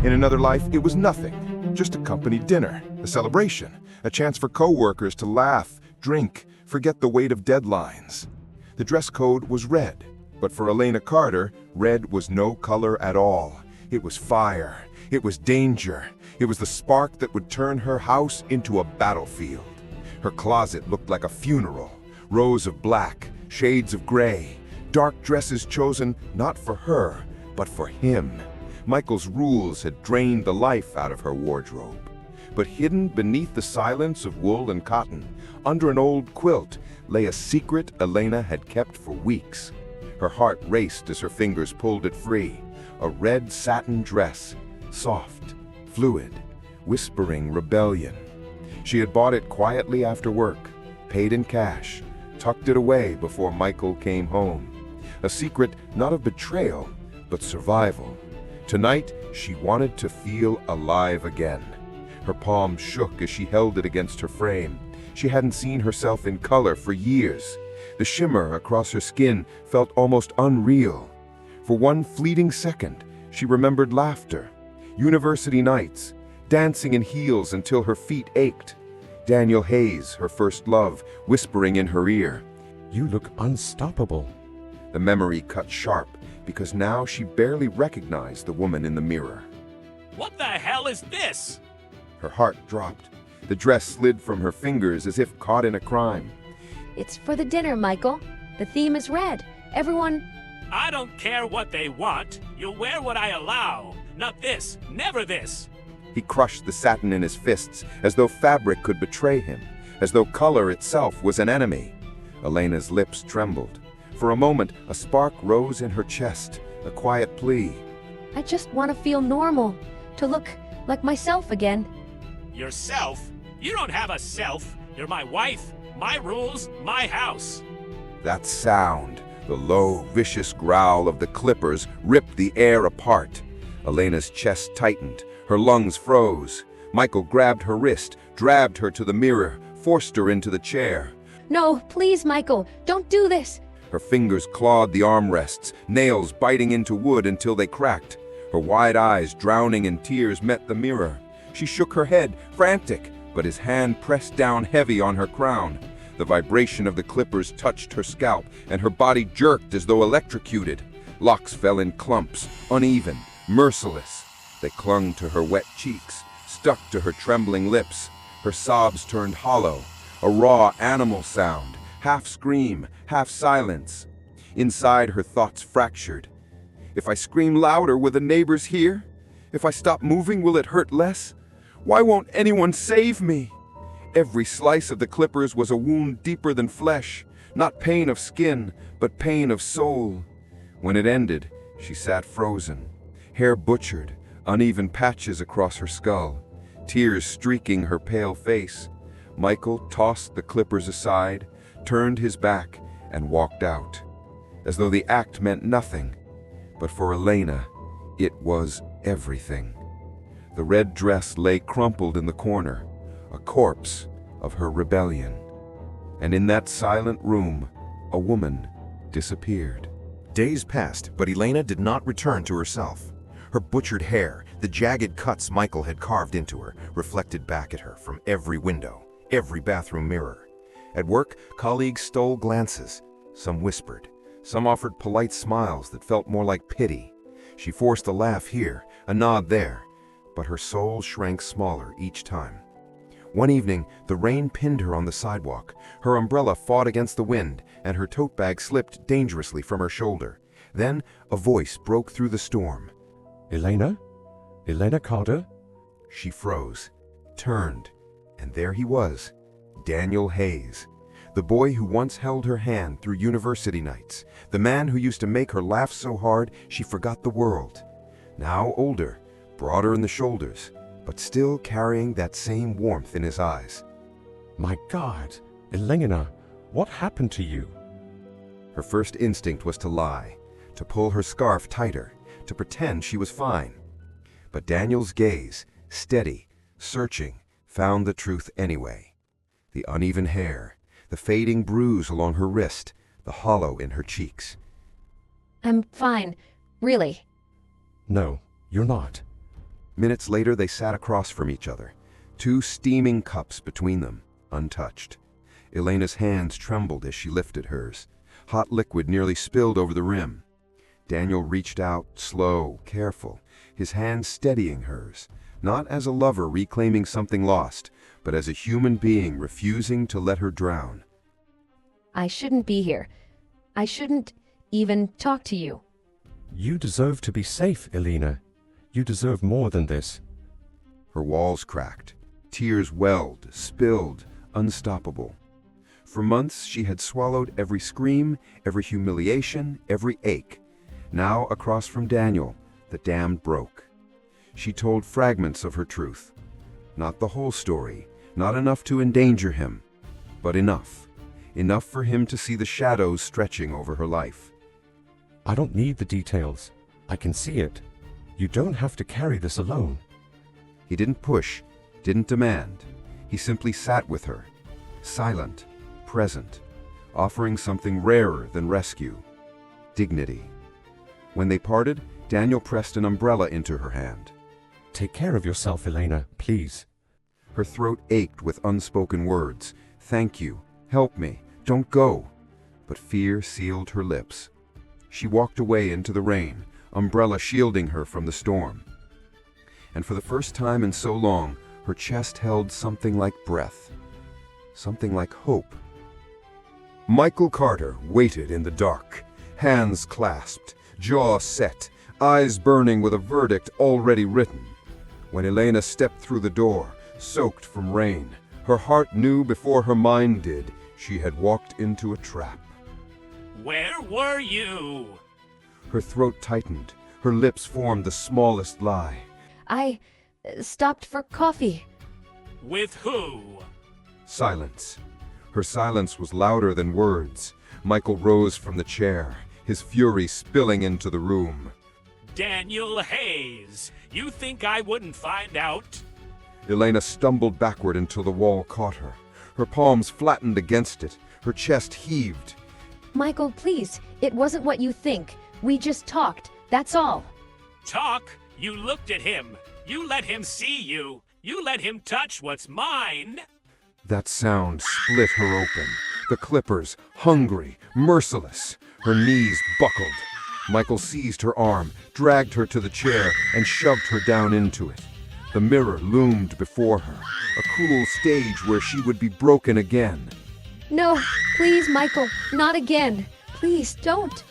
In another life, it was nothing, just a company dinner, a celebration, a chance for co-workers to laugh, drink, forget the weight of deadlines. The dress code was red, but for Elena Carter, red was no color at all. It was fire. It was danger. It was the spark that would turn her house into a battlefield. Her closet looked like a funeral. Rows of black, shades of gray, dark dresses chosen not for her, but for him. Michael's rules had drained the life out of her wardrobe. But hidden beneath the silence of wool and cotton, under an old quilt, lay a secret Elena had kept for weeks. Her heart raced as her fingers pulled it free. A red satin dress, soft, fluid, whispering rebellion. She had bought it quietly after work, paid in cash, tucked it away before Michael came home. A secret not of betrayal, but survival. Tonight, she wanted to feel alive again. Her palms shook as she held it against her frame. She hadn't seen herself in color for years. The shimmer across her skin felt almost unreal. For one fleeting second, she remembered laughter, university nights, dancing in heels until her feet ached. Daniel Hayes, her first love, whispering in her ear, "You look unstoppable." The memory cut sharp, because now she barely recognized the woman in the mirror. What the hell is this? Her heart dropped. The dress slid from her fingers as if caught in a crime. It's for the dinner, Michael. The theme is red. Everyone... I don't care what they want. You'll wear what I allow. Not this. Never this. He crushed the satin in his fists, as though fabric could betray him, as though color itself was an enemy. Elena's lips trembled. For a moment, a spark rose in her chest, a quiet plea. I just want to feel normal. To look like myself again. Yourself? You don't have a self. You're my wife, my rules, my house. That sound, the low, vicious growl of the clippers, ripped the air apart. Elena's chest tightened. Her lungs froze. Michael grabbed her wrist, dragged her to the mirror, forced her into the chair. No, please, Michael, don't do this. Her fingers clawed the armrests, nails biting into wood until they cracked. Her wide eyes, drowning in tears, met the mirror. She shook her head, frantic, but his hand pressed down heavy on her crown. The vibration of the clippers touched her scalp, and her body jerked as though electrocuted. Locks fell in clumps, uneven, merciless. They clung to her wet cheeks, stuck to her trembling lips. Her sobs turned hollow, a raw animal sound, half scream, half silence. Inside, her thoughts fractured. If I scream louder, will the neighbors hear? If I stop moving, will it hurt less? Why won't anyone save me? Every slice of the clippers was a wound deeper than flesh, not pain of skin, but pain of soul. When it ended, she sat frozen, hair butchered, uneven patches across her skull, tears streaking her pale face. Michael tossed the clippers aside, turned his back, and walked out, as though the act meant nothing. But for Elena, it was everything. The red dress lay crumpled in the corner, a corpse of her rebellion. And in that silent room, a woman disappeared. Days passed, but Elena did not return to herself. Her butchered hair, the jagged cuts Michael had carved into her, reflected back at her from every window, every bathroom mirror. At work, colleagues stole glances. Some whispered. Some offered polite smiles that felt more like pity. She forced a laugh here, a nod there, but her soul shrank smaller each time. One evening, the rain pinned her on the sidewalk. Her umbrella fought against the wind, and her tote bag slipped dangerously from her shoulder. Then, a voice broke through the storm. Elena? Elena Carter? She froze, turned, and there he was, Daniel Hayes. The boy who once held her hand through university nights. The man who used to make her laugh so hard she forgot the world. Now older, broader in the shoulders, but still carrying that same warmth in his eyes. My God, Elena, what happened to you? Her first instinct was to lie, to pull her scarf tighter, to pretend she was fine. But Daniel's gaze, steady, searching, found the truth anyway. The uneven hair, the fading bruise along her wrist, the hollow in her cheeks. I'm fine, really. No, you're not. Minutes later, they sat across from each other, two steaming cups between them, untouched. Elena's hands trembled as she lifted hers. Hot liquid nearly spilled over the rim. Daniel reached out, slow, careful, his hand steadying hers, not as a lover reclaiming something lost, but as a human being refusing to let her drown. I shouldn't be here. I shouldn't even talk to you. You deserve to be safe, Elena. You deserve more than this. Her walls cracked. Tears welled, spilled, unstoppable. For months she had swallowed every scream, every humiliation, every ache. Now, across from Daniel, the dam broke. She told fragments of her truth. Not the whole story, not enough to endanger him, but enough. Enough for him to see the shadows stretching over her life. I don't need the details. I can see it. You don't have to carry this alone. He didn't push, didn't demand. He simply sat with her, silent, present, offering something rarer than rescue: dignity. When they parted, Daniel pressed an umbrella into her hand. Take care of yourself, Elena, please. Her throat ached with unspoken words. Thank you. Help me. Don't go. But fear sealed her lips. She walked away into the rain, umbrella shielding her from the storm. And for the first time in so long, her chest held something like breath, something like hope. Michael Carter waited in the dark, hands clasped, jaw set, eyes burning with a verdict already written. When Elena stepped through the door, soaked from rain, her heart knew before her mind did she had walked into a trap. Where were you? Her throat tightened, her lips formed the smallest lie. I stopped for coffee. With who? Silence. Her silence was louder than words. Michael rose from the chair, his fury spilling into the room. Daniel Hayes, you think I wouldn't find out? Elena stumbled backward until the wall caught her. Her palms flattened against it, her chest heaved. Michael, please, it wasn't what you think. We just talked, that's all. Talk? You looked at him. You let him see you. You let him touch what's mine. That sound split her open. The clippers, hungry, merciless. Her knees buckled. Michael seized her arm, dragged her to the chair, and shoved her down into it. The mirror loomed before her, a cruel stage where she would be broken again. No, please, Michael, not again. Please, don't.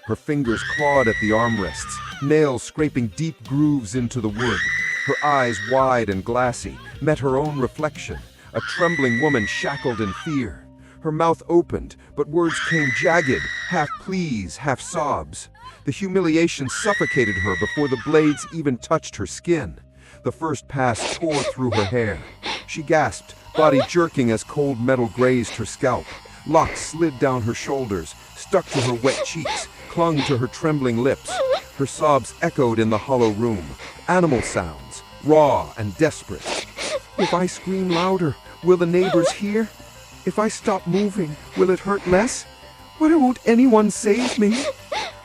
Her fingers clawed at the armrests, nails scraping deep grooves into the wood. Her eyes, wide and glassy, met her own reflection, a trembling woman shackled in fear. Her mouth opened, but words came jagged, half pleas, half sobs. The humiliation suffocated her before the blades even touched her skin. The first pass tore through her hair. She gasped, body jerking as cold metal grazed her scalp. Locks slid down her shoulders, stuck to her wet cheeks, clung to her trembling lips. Her sobs echoed in the hollow room. Animal sounds, raw and desperate. If I scream louder, will the neighbors hear? If I stop moving, will it hurt less? Why won't anyone save me?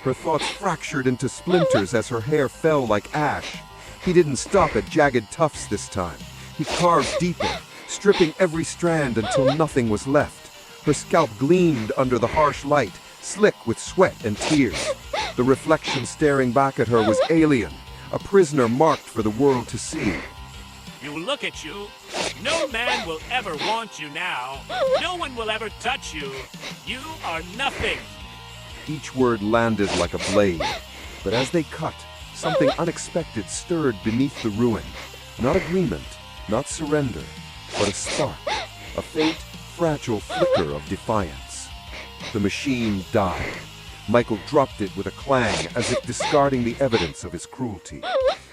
Her thoughts fractured into splinters as her hair fell like ash. He didn't stop at jagged tufts this time. He carved deeper, stripping every strand until nothing was left. Her scalp gleamed under the harsh light, slick with sweat and tears. The reflection staring back at her was alien, a prisoner marked for the world to see. You look at you. No man will ever want you now. No one will ever touch you. You are nothing. Each word landed like a blade, but as they cut, something unexpected stirred beneath the ruin. Not agreement, not surrender, but a spark, a faint, fragile flicker of defiance. The machine died. Michael dropped it with a clang as if discarding the evidence of his cruelty.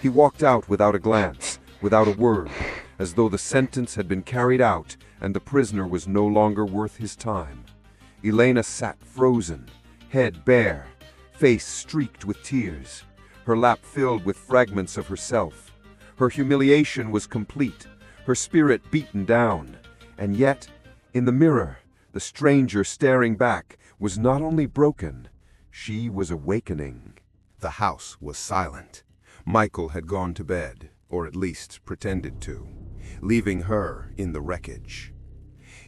He walked out without a glance, without a word, as though the sentence had been carried out and the prisoner was no longer worth his time. Elena sat frozen, head bare, face streaked with tears, her lap filled with fragments of herself. Her humiliation was complete, her spirit beaten down, and yet, in the mirror, the stranger staring back was not only broken, she was awakening. The house was silent. Michael had gone to bed. or at least pretended to, leaving her in the wreckage.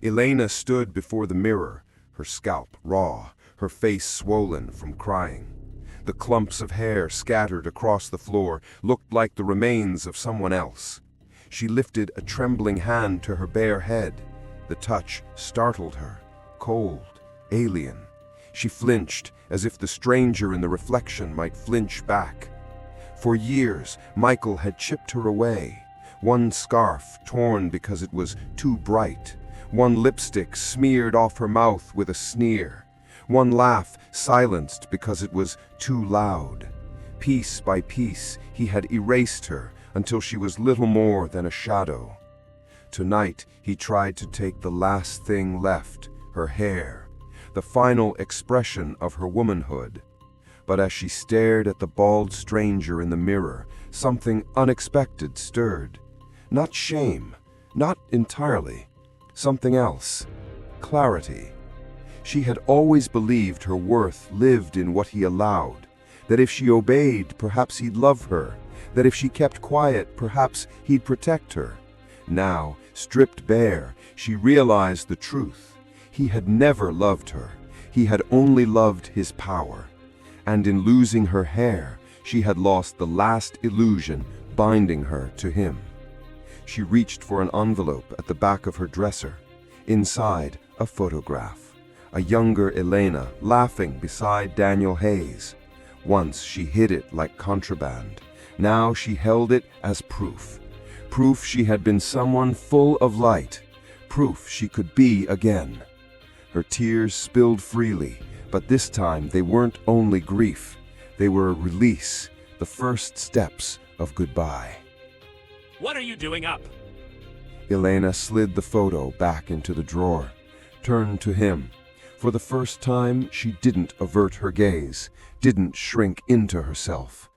Elena stood before the mirror, her scalp raw, her face swollen from crying. The clumps of hair scattered across the floor looked like the remains of someone else. She lifted a trembling hand to her bare head. The touch startled her, cold, alien. She flinched, as if the stranger in the reflection might flinch back. For years, Michael had chipped her away. One scarf torn because it was too bright. One lipstick smeared off her mouth with a sneer. One laugh silenced because it was too loud. Piece by piece, he had erased her until she was little more than a shadow. Tonight, he tried to take the last thing left, her hair, the final expression of her womanhood. But as she stared at the bald stranger in the mirror, something unexpected stirred. Not shame, not entirely. Something else. Clarity. She had always believed her worth lived in what he allowed, that if she obeyed, perhaps he'd love her, that if she kept quiet, perhaps he'd protect her. Now, stripped bare, she realized the truth. He had never loved her. He had only loved his power. And in losing her hair, she had lost the last illusion binding her to him. She reached for an envelope at the back of her dresser. Inside, a photograph. A younger Elena laughing beside Daniel Hayes. Once she hid it like contraband. Now she held it as proof. Proof she had been someone full of light. Proof she could be again. Her tears spilled freely, but this time they weren't only grief. They were release, the first steps of goodbye. What are you doing up? Elena slid the photo back into the drawer, turned to him. For the first time, she didn't avert her gaze, didn't shrink into herself.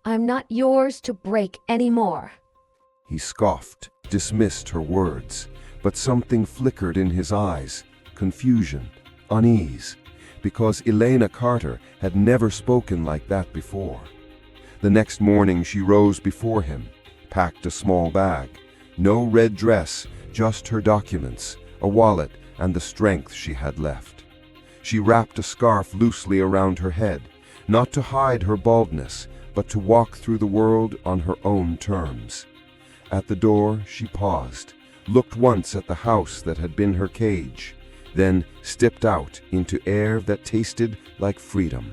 I'm not yours to break anymore. He scoffed, dismissed her words, but something flickered in his eyes, confusion, unease, because Elena Carter had never spoken like that before. The next morning she rose before him, packed a small bag. No red dress, just her documents, a wallet, and the strength she had left. She wrapped a scarf loosely around her head, not to hide her baldness, but to walk through the world on her own terms. At the door, she paused, looked once at the house that had been her cage, then stepped out into air that tasted like freedom.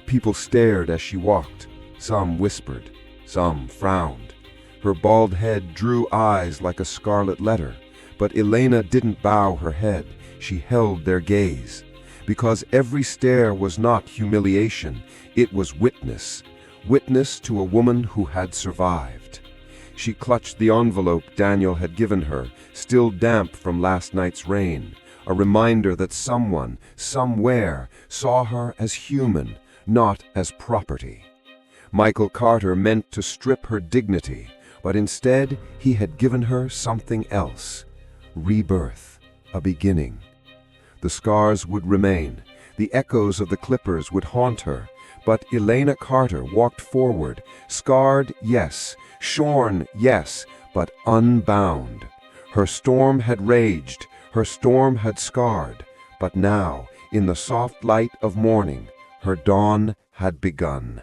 People stared as she walked. Some whispered, some frowned. Her bald head drew eyes like a scarlet letter, but Elena didn't bow her head. She held their gaze. Because every stare was not humiliation, it was witness. Witness to a woman who had survived. She clutched the envelope Daniel had given her, still damp from last night's rain, a reminder that someone, somewhere, saw her as human, not as property. Michael Carter meant to strip her dignity, but instead he had given her something else. Rebirth, a beginning. The scars would remain, the echoes of the clippers would haunt her, but Elena Carter walked forward, scarred, yes, shorn, yes, but unbound. Her storm had raged, her storm had scarred, but now, in the soft light of morning, her dawn had begun.